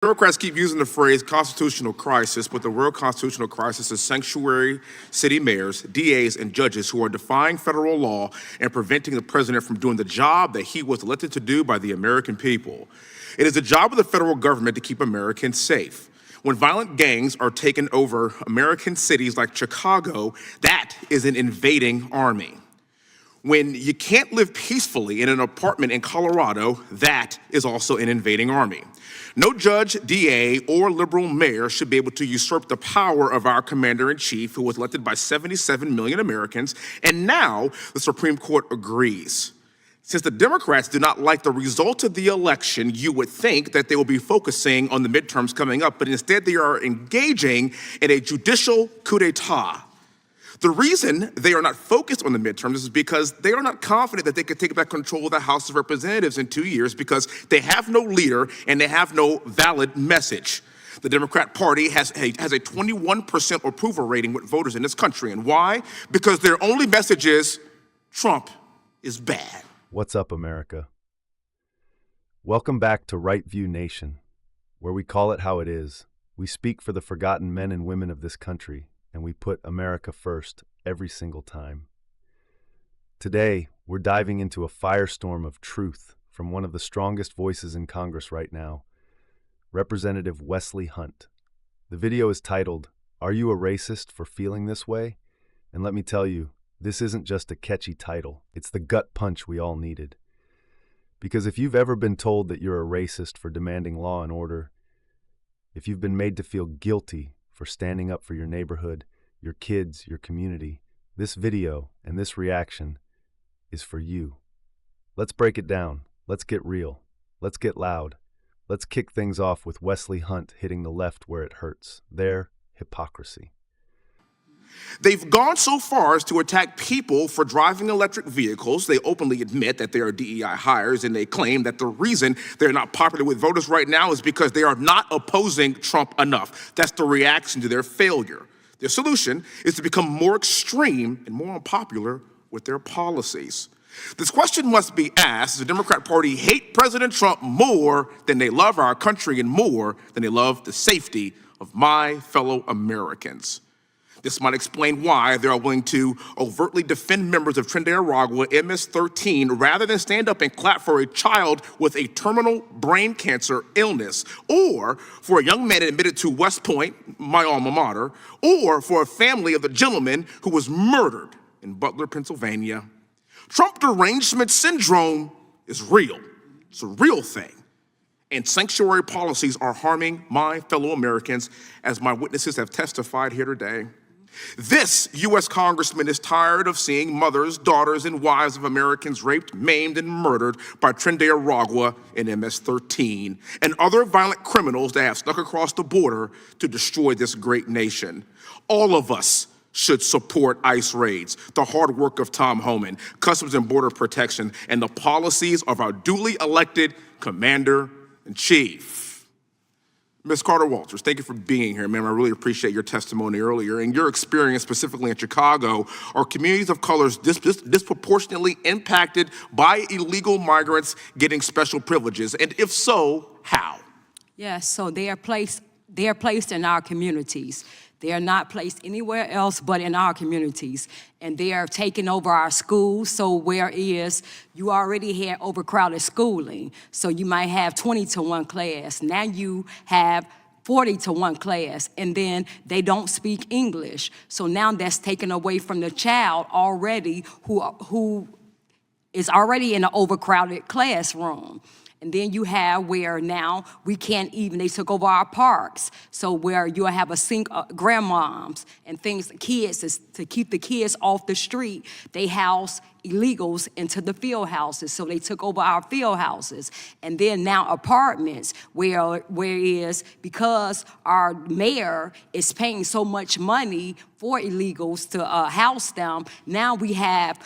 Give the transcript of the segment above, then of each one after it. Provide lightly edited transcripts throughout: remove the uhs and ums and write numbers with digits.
Democrats keep using the phrase constitutional crisis, but the real constitutional crisis is sanctuary city mayors, DAs, and judges who are defying federal law and preventing the president from doing the job that he was elected to do by the American people. It is the job of the federal government to keep Americans safe. When violent gangs are taking over American cities like Chicago, that is an invading army. When you can't live peacefully in an apartment in Colorado, that is also an invading army. No judge, DA, or liberal mayor should be able to usurp the power of our commander-in-chief, who was elected by 77 million Americans, and now the Supreme Court agrees. Since the Democrats do not like the result of the election, you would think that they will be focusing on the midterms coming up, but instead they are engaging in a judicial coup d'etat. The reason they are not focused on the midterms is because they are not confident that they can take back control of the House of Representatives in 2 years because they have no leader and they have no valid message. The Democrat Party has a 21% approval rating with voters in this country. And why? Because their only message is Trump is bad. What's up, America? Welcome back to Right View Nation, where we call it how it is. We speak for the forgotten men and women of this country, and we put America first every single time. Today, we're diving into a firestorm of truth from one of the strongest voices in Congress right now, Representative Wesley Hunt. The video is titled, "Are You a Racist for Feeling This Way?" And let me tell you, this isn't just a catchy title, it's the gut punch we all needed. Because if you've ever been told that you're a racist for demanding law and order, if you've been made to feel guilty for standing up for your neighborhood, your kids, your community, this video and this reaction is for you. Let's break it down. Let's get real. Let's get loud. Let's kick things off with Wesley Hunt hitting the left where it hurts. Their hypocrisy. They've gone so far as to attack people for driving electric vehicles. They openly admit that they are DEI hires, and they claim that the reason they're not popular with voters right now is because they are not opposing Trump enough. That's the reaction to their failure. Their solution is to become more extreme and more unpopular with their policies. This question must be asked: does the Democrat Party hate President Trump more than they love our country and more than they love the safety of my fellow Americans? This might explain why they are willing to overtly defend members of Trinidad-Aragua MS-13 rather than stand up and clap for a child with a terminal brain cancer illness, or for a young man admitted to West Point, my alma mater, or for a family of the gentleman who was murdered in Butler, Pennsylvania. Trump derangement syndrome is real. It's a real thing. And sanctuary policies are harming my fellow Americans, as my witnesses have testified here today. This U.S. congressman is tired of seeing mothers, daughters, and wives of Americans raped, maimed, and murdered by Trinidad-Aragua and MS-13 and other violent criminals that have snuck across the border to destroy this great nation. All of us should support ICE raids, the hard work of Tom Homan, Customs and Border Protection, and the policies of our duly elected Commander-in-Chief. Ms. Carter-Walters, thank you for being here, ma'am. I really appreciate your testimony earlier. And your experience specifically in Chicago, are communities of colors disproportionately impacted by illegal migrants getting special privileges? And if so, how? Yes, so they are placed in our communities. They are not placed anywhere else but in our communities. And they are taking over our schools. So whereas you already had overcrowded schooling, so you might have 20 to 1 class. Now you have 40 to 1 class, and then they don't speak English. So now that's taken away from the child already who is already in an overcrowded classroom. And then you have where now we can't even, they took over our parks. So where you'll have a grandmoms and things, kids, to keep the kids off the street, they house illegals into the field houses. So they took over our field houses. And then now apartments, whereas because our mayor is paying so much money for illegals to house them, now we have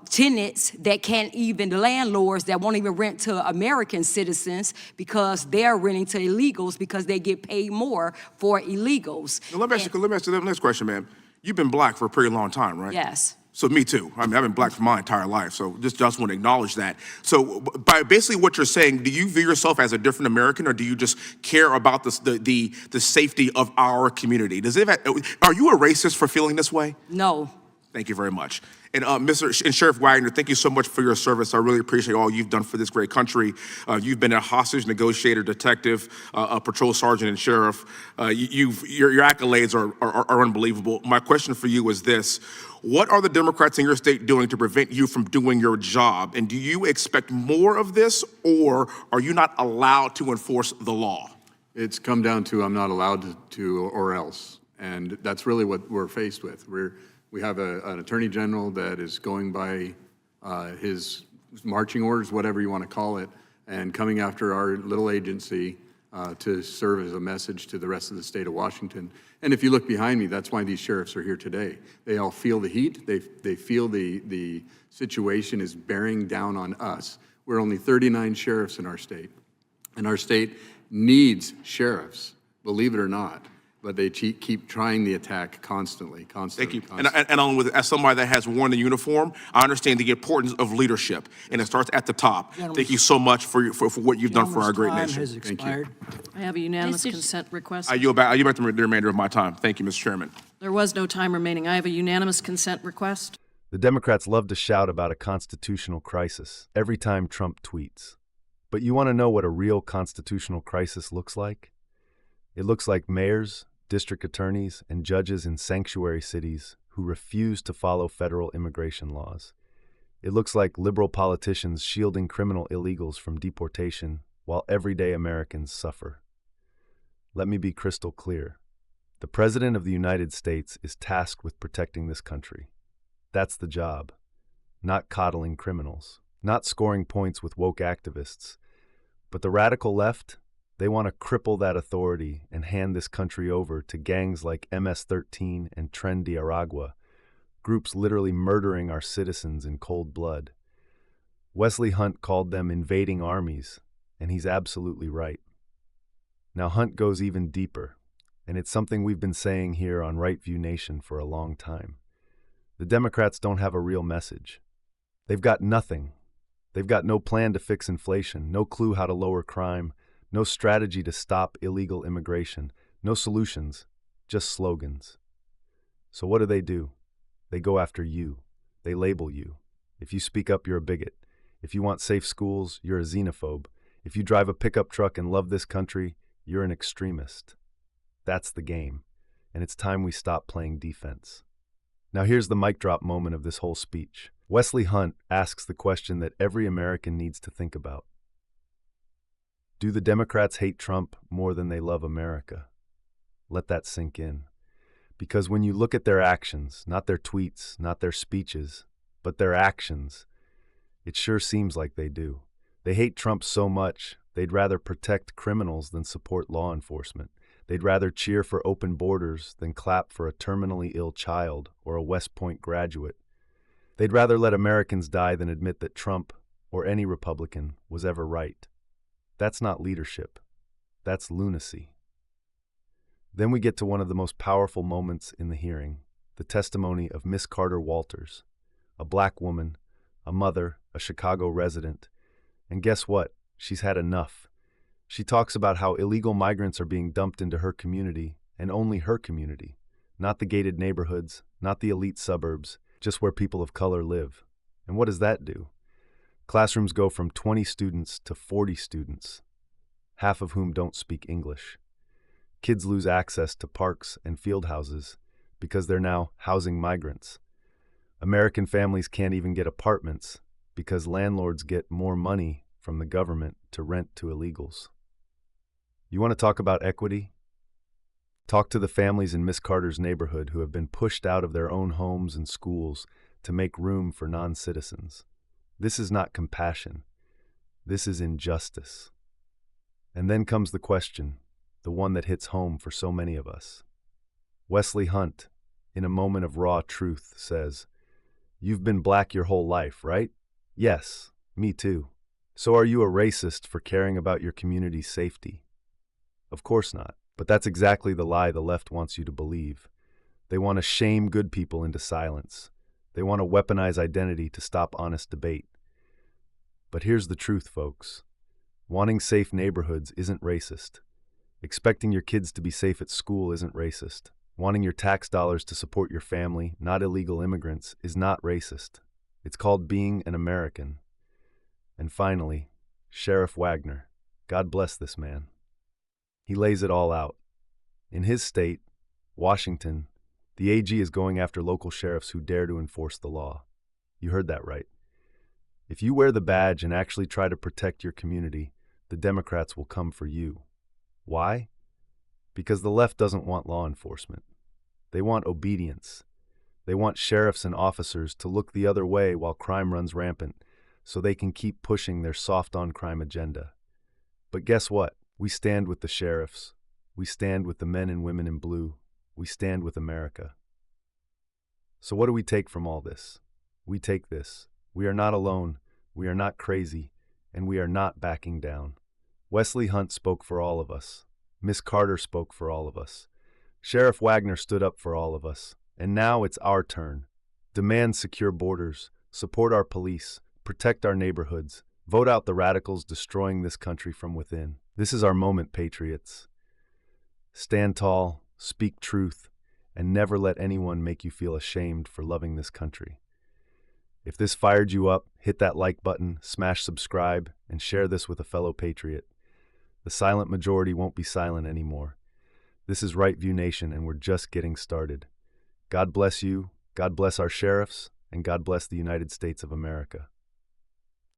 tenants that can't even, the landlords that won't even rent to American citizens because they're renting to illegals because they get paid more for illegals. Now, let me ask you the next question, ma'am. You've been black for a pretty long time, right? Yes. So me too. I mean, I've been black for my entire life, so just want to acknowledge that. So by basically what you're saying, do you view yourself as a different American, or do you just care about the safety of our community? Are you a racist for feeling this way? No. Thank you very much. And Sheriff Wagner, thank you so much for your service. I really appreciate all you've done for this great country. You've been a hostage negotiator, detective, a patrol sergeant, and sheriff. Your accolades are unbelievable. My question for you is this: what are the Democrats in your state doing to prevent you from doing your job? And do you expect more of this, or are you not allowed to enforce the law? It's come down to I'm not allowed to or else. And that's really what we're faced with. We have an attorney general that is going by his marching orders, whatever you want to call it, and coming after our little agency to serve as a message to the rest of the state of Washington. And if you look behind me, that's why these sheriffs are here today. They all feel the heat. They feel the situation is bearing down on us. We're only 39 sheriffs in our state, and our state needs sheriffs, believe it or not. But they keep trying the attack constantly. Thank you. And along with it, as somebody that has worn the uniform, I understand the importance of leadership, and it starts at the top. Thank you so much for what you've done for our great nation. Has expired. I have a unanimous consent request. I yield back the remainder of my time. Thank you, Mr. Chairman. There was no time remaining. I have a unanimous consent request. The Democrats love to shout about a constitutional crisis every time Trump tweets. But you want to know what a real constitutional crisis looks like? It looks like mayors, district attorneys, and judges in sanctuary cities who refuse to follow federal immigration laws. It looks like liberal politicians shielding criminal illegals from deportation while everyday Americans suffer. Let me be crystal clear. The President of the United States is tasked with protecting this country. That's the job. Not coddling criminals, not scoring points with woke activists. But the radical left, they want to cripple that authority and hand this country over to gangs like MS-13 and Tren de Aragua, groups literally murdering our citizens in cold blood. Wesley Hunt called them invading armies, and he's absolutely right. Now Hunt goes even deeper, and it's something we've been saying here on Right View Nation for a long time. The Democrats don't have a real message. They've got nothing. They've got no plan to fix inflation, no clue how to lower crime, no strategy to stop illegal immigration, no solutions, just slogans. So what do? They go after you. They label you. If you speak up, you're a bigot. If you want safe schools, you're a xenophobe. If you drive a pickup truck and love this country, you're an extremist. That's the game, and it's time we stop playing defense. Now here's the mic drop moment of this whole speech. Wesley Hunt asks the question that every American needs to think about. Do the Democrats hate Trump more than they love America? Let that sink in. Because when you look at their actions, not their tweets, not their speeches, but their actions, it sure seems like they do. They hate Trump so much, they'd rather protect criminals than support law enforcement. They'd rather cheer for open borders than clap for a terminally ill child or a West Point graduate. They'd rather let Americans die than admit that Trump, or any Republican, was ever right. That's not leadership. That's lunacy. Then we get to one of the most powerful moments in the hearing, the testimony of Miss Carter Walters, a black woman, a mother, a Chicago resident. And guess what? She's had enough. She talks about how illegal migrants are being dumped into her community, and only her community, not the gated neighborhoods, not the elite suburbs, just where people of color live. And what does that do? Classrooms go from 20 students to 40 students, half of whom don't speak English. Kids lose access to parks and field houses because they're now housing migrants. American families can't even get apartments because landlords get more money from the government to rent to illegals. You want to talk about equity? Talk to the families in Miss Carter's neighborhood who have been pushed out of their own homes and schools to make room for non-citizens. This is not compassion. This is injustice. And then comes the question, the one that hits home for so many of us. Wesley Hunt, in a moment of raw truth, says, "You've been black your whole life, right?" "Yes, me too." "So are you a racist for caring about your community's safety?" Of course not. But that's exactly the lie the left wants you to believe. They want to shame good people into silence. They want to weaponize identity to stop honest debate. But here's the truth, folks. Wanting safe neighborhoods isn't racist. Expecting your kids to be safe at school isn't racist. Wanting your tax dollars to support your family, not illegal immigrants, is not racist. It's called being an American. And finally, Sheriff Wagner. God bless this man. He lays it all out. In his state, Washington, the AG is going after local sheriffs who dare to enforce the law. You heard that right. If you wear the badge and actually try to protect your community, the Democrats will come for you. Why? Because the left doesn't want law enforcement. They want obedience. They want sheriffs and officers to look the other way while crime runs rampant, so they can keep pushing their soft-on-crime agenda. But guess what? We stand with the sheriffs. We stand with the men and women in blue. We stand with America. So what do we take from all this? We take this. We are not alone. We are not crazy. And we are not backing down. Wesley Hunt spoke for all of us. Miss Carter spoke for all of us. Sheriff Wagner stood up for all of us. And now it's our turn. Demand secure borders. Support our police. Protect our neighborhoods. Vote out the radicals destroying this country from within. This is our moment, patriots. Stand tall, speak truth, and never let anyone make you feel ashamed for loving this country. If this fired you up, hit that like button, smash subscribe, and share this with a fellow patriot. The silent majority won't be silent anymore. This is Right View Nation, and we're just getting started. God bless you, God bless our sheriffs, and God bless the United States of America.